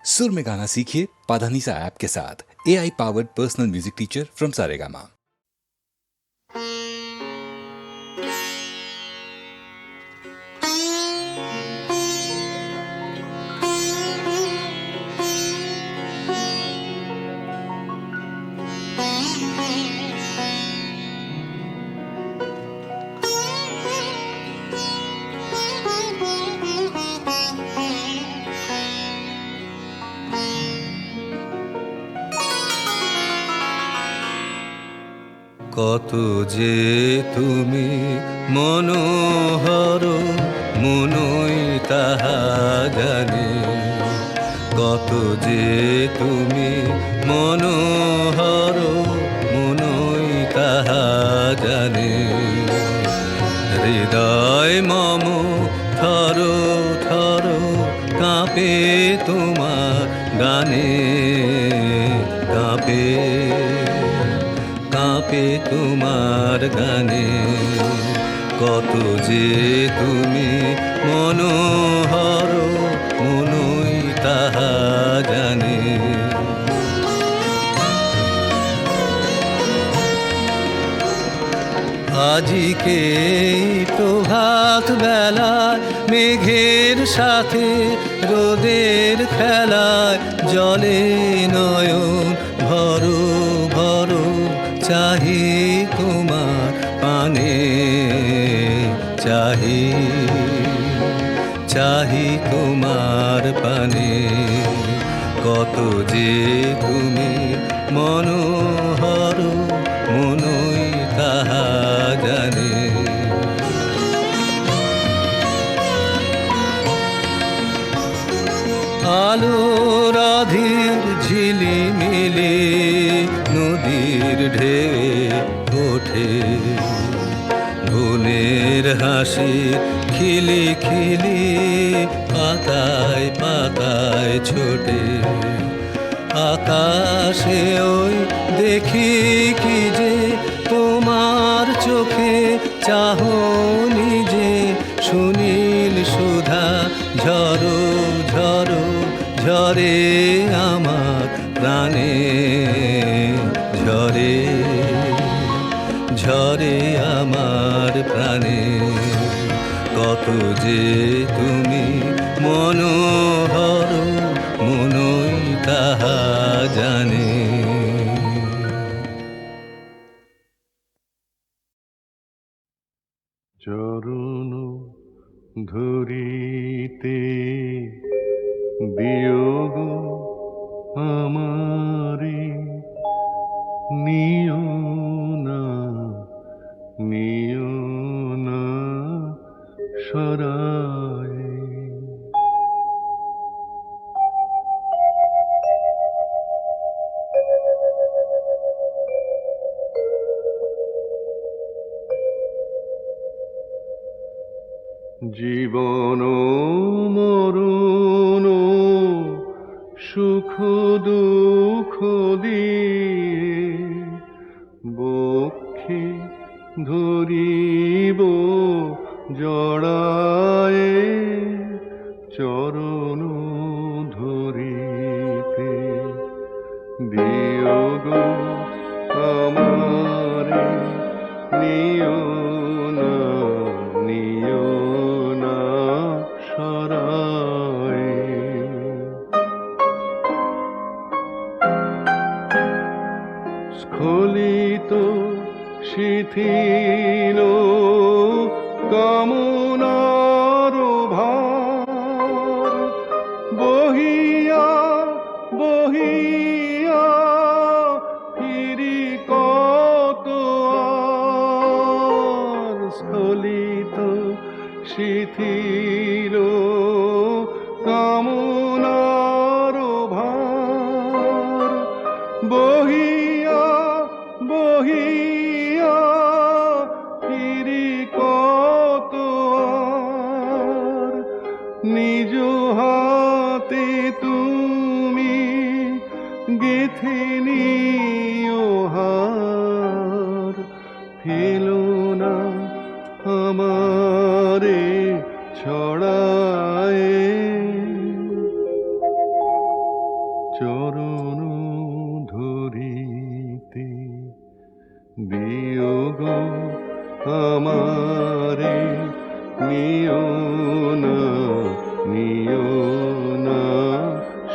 सुर में गाना सीखिए पाधानीसा ऐप के साथ। AI powered personal music teacher from Saregama. কত যে তুমি মনোহর মনই তাহা জানে, কত যে তুমি মনোহর মনই তাহা জানে। হৃদয় মম থর থর কাঁপে তোমার গানে, কাঁপে কাঁপে তোমার গানে। কত যে তুমি মনোহর মনই তাহা জানে। আজিকে প্রভাত বেলায় মেঘের সাথে রোদের খেলায় জলে নয়ন ভরো ভরো চাহি তোমার পানে, চাহি চাহি তোমার পানে। কত যে তুমি মনোহর মনই তাহা জানে। আলোর অধীর ঝিলিমিলি নদীর ঢেউ ওঠে, গুণের হাসি খিলি খিলি পাতায় পাতায় ছোটে। আকাশে ওই দেখি কি যে তোমার চোখে চাহনি যে সুনীল সুধা ঝরো ঝরো ঝরে আমার প্রাণে, ঝরে ঝরে আমার প্রাণে। কত যে তুমি মনোহর মনই তাহা জানে। চরণ ধরিতে বিয়োগ আমারে, নিও না নিও না সরায়। জীবন মরণ সুখ দুঃখ দিয়ে বক্ষে ধরিব জড়ায়ে, চরণ ধরিতে বিয়োগ আমারে, নিও না নিও না সরায়। স্খলিত শিথিল কামনার ভার, বহিয়া বহিয়া ফিরি কত আর। স্খলিত শিথিল কামনার ভার, বহিয়া বহিয়া ফিরি কত আর। নিজ হাতে তুমি চরণ ধরিতে বিয়োগ আমারে নিও না, নিও না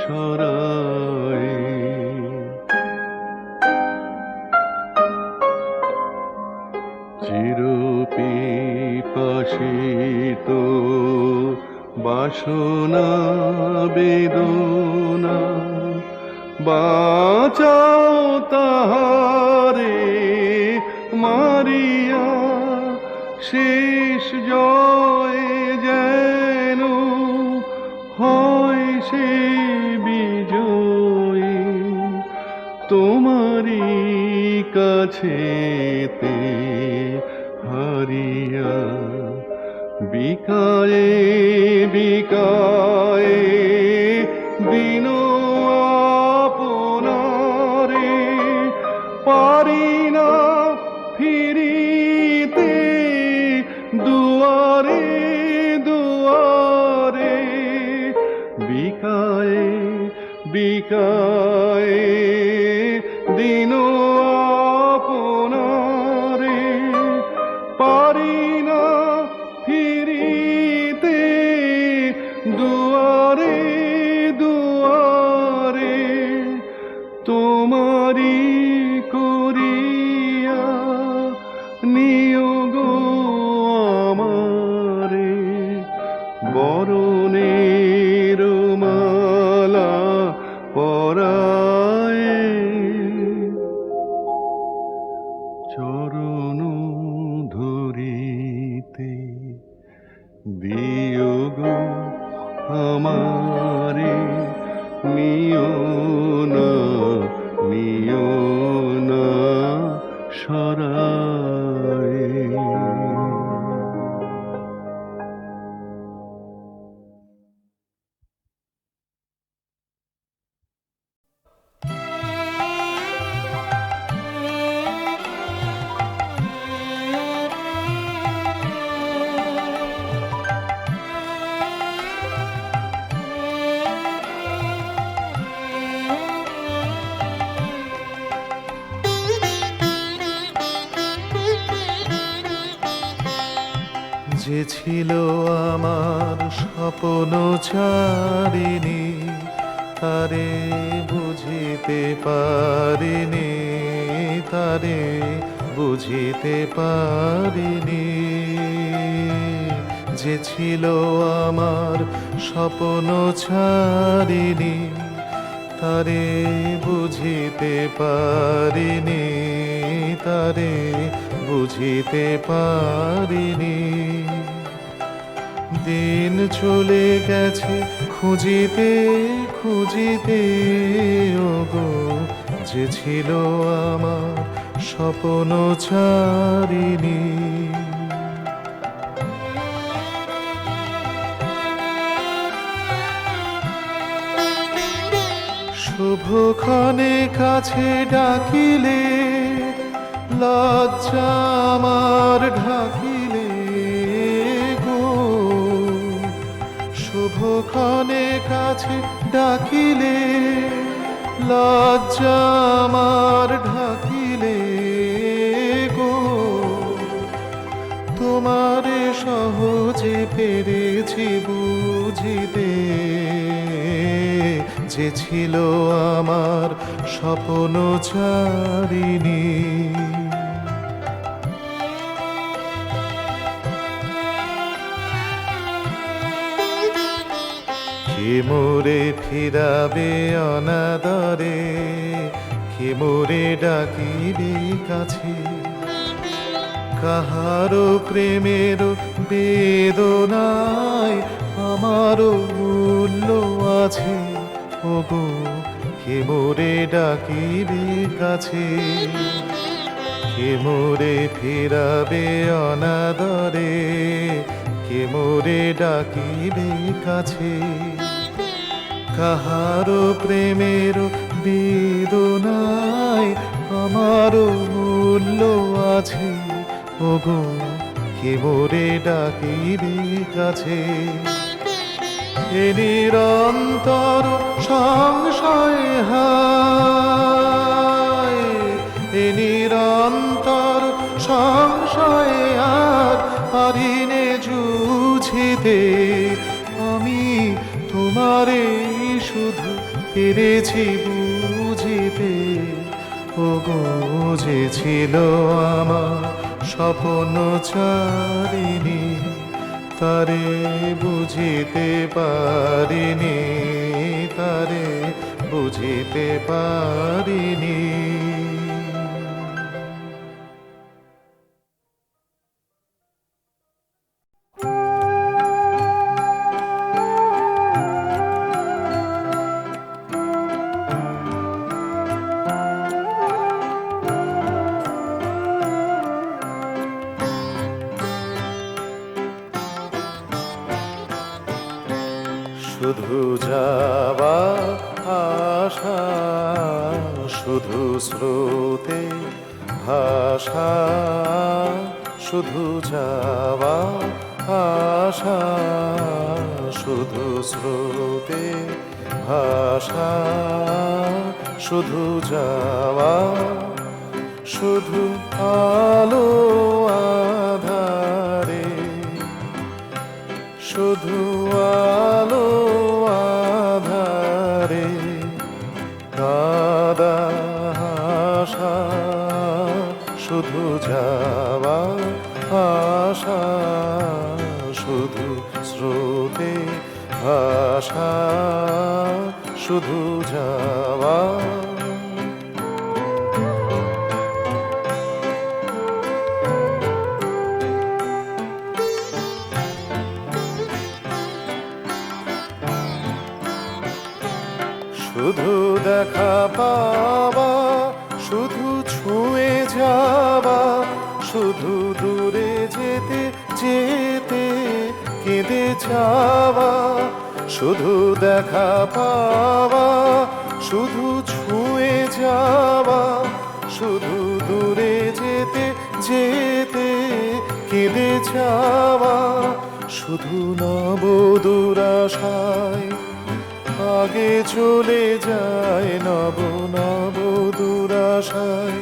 সরায়। চিরপিপাসিত বাসনা বেদনা বাঁচাও তাহারে মারিয়া, শেষ জয় যেন হয় সে বিজয়ী তোমারি কাছেতে হারিয়া। বিকায়ে বিকায়ে দিন আপনারে পারি না ফিরিতে, দুয়ারে দুয়ারে বিকায়ে বিকায়ে দিন আপনারে পারি না ফিরিতে, দুয়ারে দুয়ারে তোমারি করিয়া নিয়োগ আমারে। বরণের মালা পরায়ে চরণ ধরিতে বিয়োগ আমারে নিও না, নিও না সরায়। যে ছিল আমার স্বপ্ন ছাড়িনি, তারে বুঝিতে পারিনি, তারে বুঝিতে পারিনি। যে ছিল আমার স্বপ্ন ছাড়িনি, তারে বুঝিতে পারিনি, তারে বুঝিতে পারিনি। দিন চলে গেছে খুঁজিতে খুঁজিতে, ওগো যে ছিল আমার স্বপ্ন ছাড়িনি। শুভক্ষণে কাছে ডাকিলে, লজ্জা আমার ঢাকিলে গো। শুভক্ষণে কাছে ডাকিলে, লজ্জা আমার ঢাকিলে গো। তোমারে সহজে পেরেছি বুঝিতে, যে ছিল আমার স্বপ্ন ছাড়িনি। কে মোরে ফিরাবে অনাদরে, কে মোরে ডাকিবে কাছে। কাহারো প্রেমের বেদনায় আমারও মূল্য আছে, ওগো কে মোরে ডাকিবে কাছে। কে মোরে ফিরাবে অনাদরে, কে মোরে ডাকিবে কাছে। কাহারো প্রেমের বেদনায় আমারও মূল্য আছে, ওগো কে মোরে ডাকিবে কাছে। এ নিরন্তর সংশয়ে হায় এ নিরন্তর সংশয়ে আর পারিনে জুঝিতে আমি তোমারে শুধু পেরেছি বুঝিতে ওগো যে ছিল আমার স্বপ্ন চারিণী তারে বুঝিতে পারিনি তারে বুঝিতে পারিনি শুধু যাওয়া আশা শুধু স্রোতে ভাষা শুধু যাওয়া আশা শুধু স্রোতে ভাষা শুধু যাওয়া শুধু আলো আধারে শুধু আলো আধারে কাদা আশা শুধু যাওয়া আশা শুধু স্রোতে ভাষা শুধু যাওয়া শুধু দেখা পাওয়া শুধু ছুঁয়ে যাওয়া শুধু দূরে যেতে যেতে কেঁদে যাওয়া শুধু দেখা পাওয়া শুধু ছুঁয়ে যাওয়া শুধু দূরে যেতে যেতে কেঁদে যাওয়া শুধু নবদুরাশায় আগে চলে যায় নব নব দুরাশায়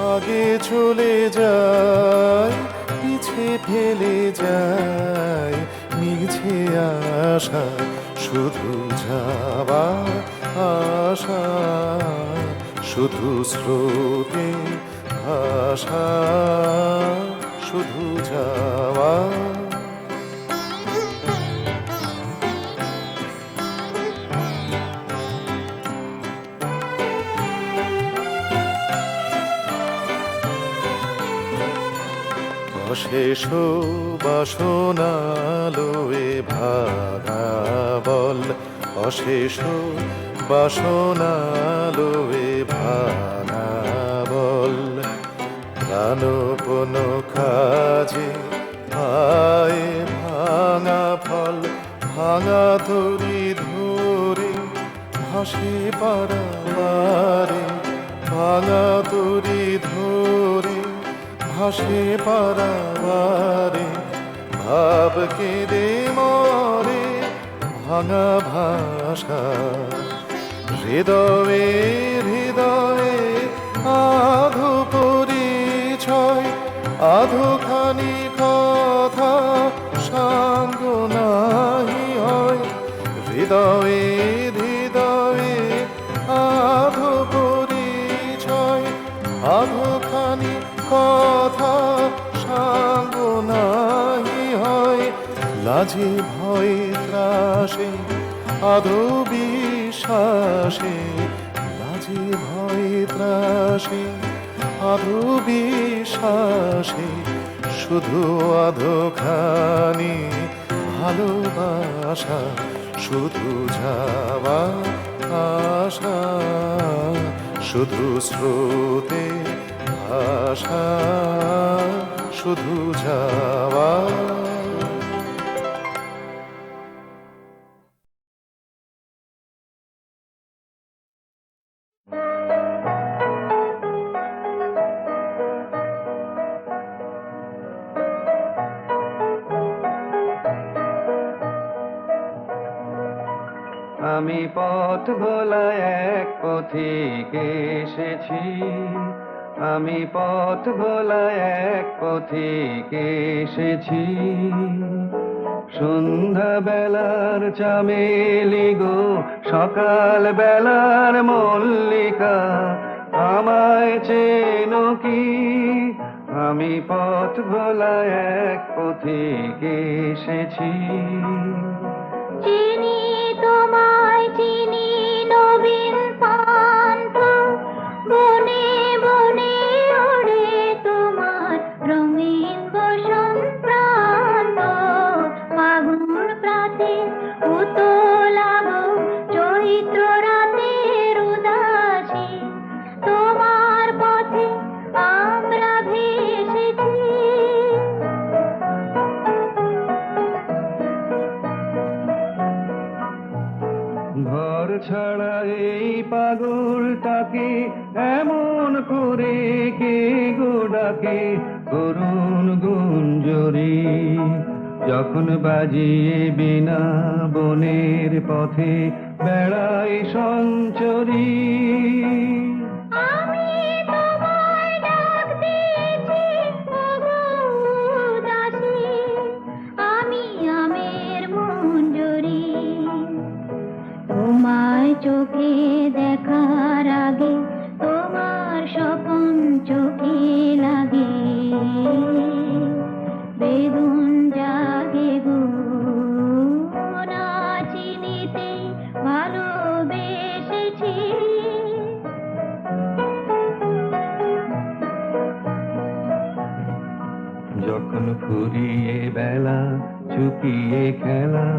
আগে চলে যায় পিছে ফেলে যায় মিছে আশা শুধু যাওয়া আশা শুধু স্রোতে ভাষা শুধু যাওয়া অশেষ বাসনালোয়ে ভাঙা বল অশেষ বাসনালোয়ে ভাঙা বল প্রাণপন কাজে আয় ভাঙা ফল ভাঙা তরি ধরে ভাসে পারাবারে ভাঙা তরি ধরে ভাসে পারাবারে ভাব কেঁদে মরে ভাঙা ভাষা হৃদয়ে হৃদয়ে আধো পরিচয় আধোখানি কথা সাঙ্গ নাহি হয় হৃদয়ে হৃদয়ে আধো পরিচয় আধোখানি কথা সাঙ্গ নাহি হয় লাজে ভয়ে ত্রাসে আধো বিশ্বাসে লাজে ভয়ে ত্রাসে আধো বিশ্বাসে শুধু আধোখানি ভালোবাসা শুধু যাওয়া আশা শুধু স্রোতে ভাষা শুধু যাওয়া আমি পথ ভোলায় এক পথিক এসেছি, আমি পথ ভোলায় এক পথিক এসেছি। সন্ধ্যা বেলার চামেলি গো, সকাল বেলার মল্লিকা, আমায় চেনো কি? আমি পথ ভোলায় এক পথিক এসেছি। চিনি তোমায় চিনি নবীন পান্থ, বনে বনে ওড়ে তোমার রঙিন বসন্ত। ফাগুন প্রাতে উতলাব চৈত্র রাতের উদাসী, তোমার পথে আমরা ভেসেছি। ঘর ছাড়া এই পাগলটাকে এমন করে কে গো ডাকে, করুণ গুঞ্জরি যখন বাজিয়ে বিনা বনের পথে বেড়াই সঞ্চরী। আমি তোমায় ডাক দিয়েছি ওগো উদাসী, আমি আমের মঞ্জরি। তোমায় চোখে দেখার আগে তোমার স্বপন চোখে লাগে, বেদুন জাগে গো না চিনিতে ভালোবেসেছি। যখন ফুরিয়ে বেলা চুকিয়ে খেলা,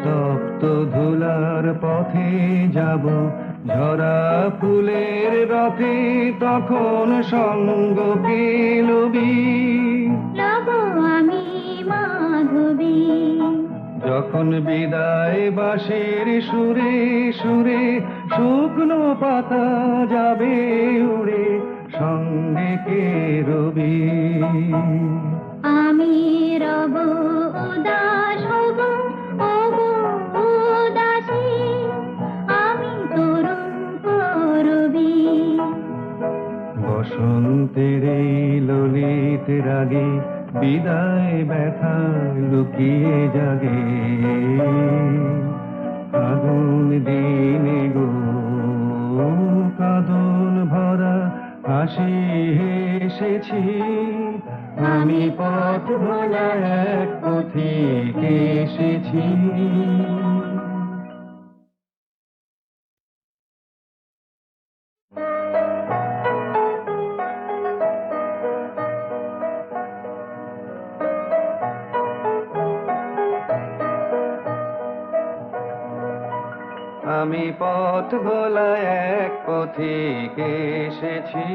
তপ্ত ধুলার পথে যাব ঝরা ফুলের রথে, তখন সঙ্গ পেলবি। লব আমি মাধবী, যখন বিদায় বাঁশির সুরে সুরে শুকনো পাতা যাবে উড়ে, সঙ্গে কে রবি। আমি রব উদাস হব ওগো উদাসী, আমি তরুণ করবি। বসন্তের এই ললিত রাগে বিদায় ব্যথা লুকিয়ে জাগে, আগুন দিনে গো কাঁদন ভরা হাসি এসেছি। আমি পথ ভোলা এক পথিক এসেছি। আমি পথ ভোলায় এক পথিক এসেছি,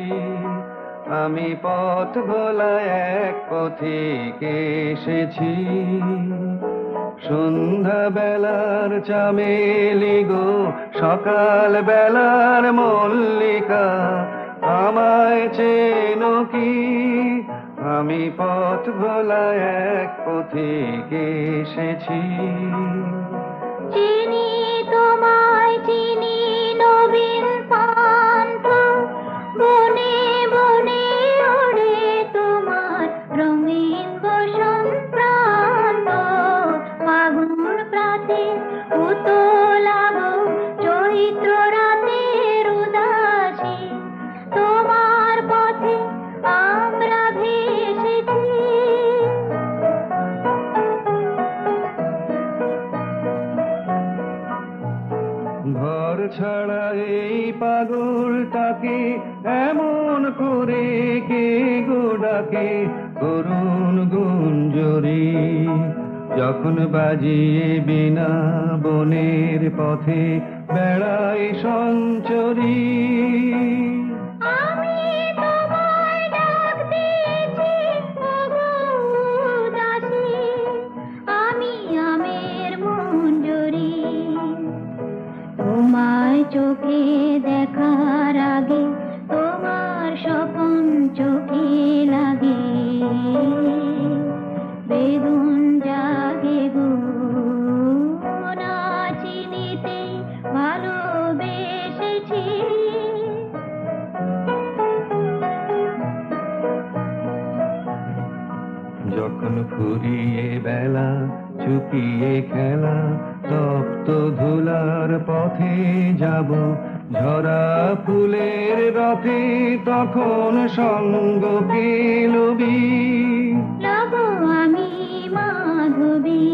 আমি পথ ভোলায় এক পথিক এসেছি। সন্ধ্যা বেলার চামেলি গো, সকাল বেলার মল্লিকা, আমায় চেনো কি? আমি পথ ভোলায় এক পথিক এসেছি। চিনি তোমায় চিনি নবীন পান্থ, বনে বনে ওড়ে তোমার রঙিন বসন্ত। ফাগুন প্রাতে উতলাব চৈত্র রাতের উদাসী, তোমার পথে আমরা ভেসেছি। ঘর ছাড়া এই পাগলটাকে এমন করে কে গো ডাকে, করুণ গুঞ্জরি যখন বাজিয়ে বিনা বনের পথে বেড়াই সঞ্চরী। আমি তোমায় ডাক দিয়েছি ওগো উদাসী, আমি আমের মঞ্জরি। তোমায় চোখে দেখার আগে তোমার স্বপন চোখে লাগে, বেদুন জাগে গো না চিনিতে ভালো শুকিয়ে খেলা তপ্ত ধুলার পথে যাব, ঝরা ফুলের রথে তখন সঙ্গ পেলবি। লব আমি মাধবী,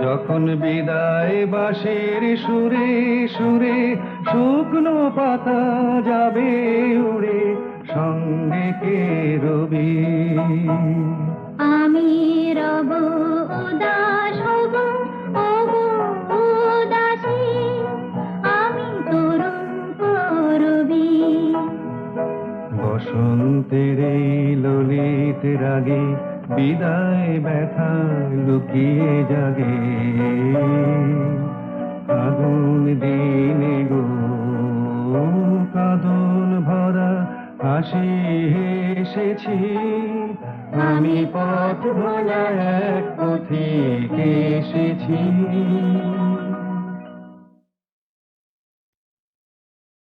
যখন বিদায় বাঁশির সুরে সুরে শুকনো পাতা যাবে উড়ে, সঙ্গে কে রবি। আমি রব উদাস হব, ওগো উদাসী, আমি তরুণ করবি। বসন্তের এই ললিত রাগে বিদায় ব্যথা লুকিয়ে জাগে, আগুন দিনে গো কাঁদন ভরা হাসি এসেছি, আমি পথ ভোলা এক পথিক এসেছি।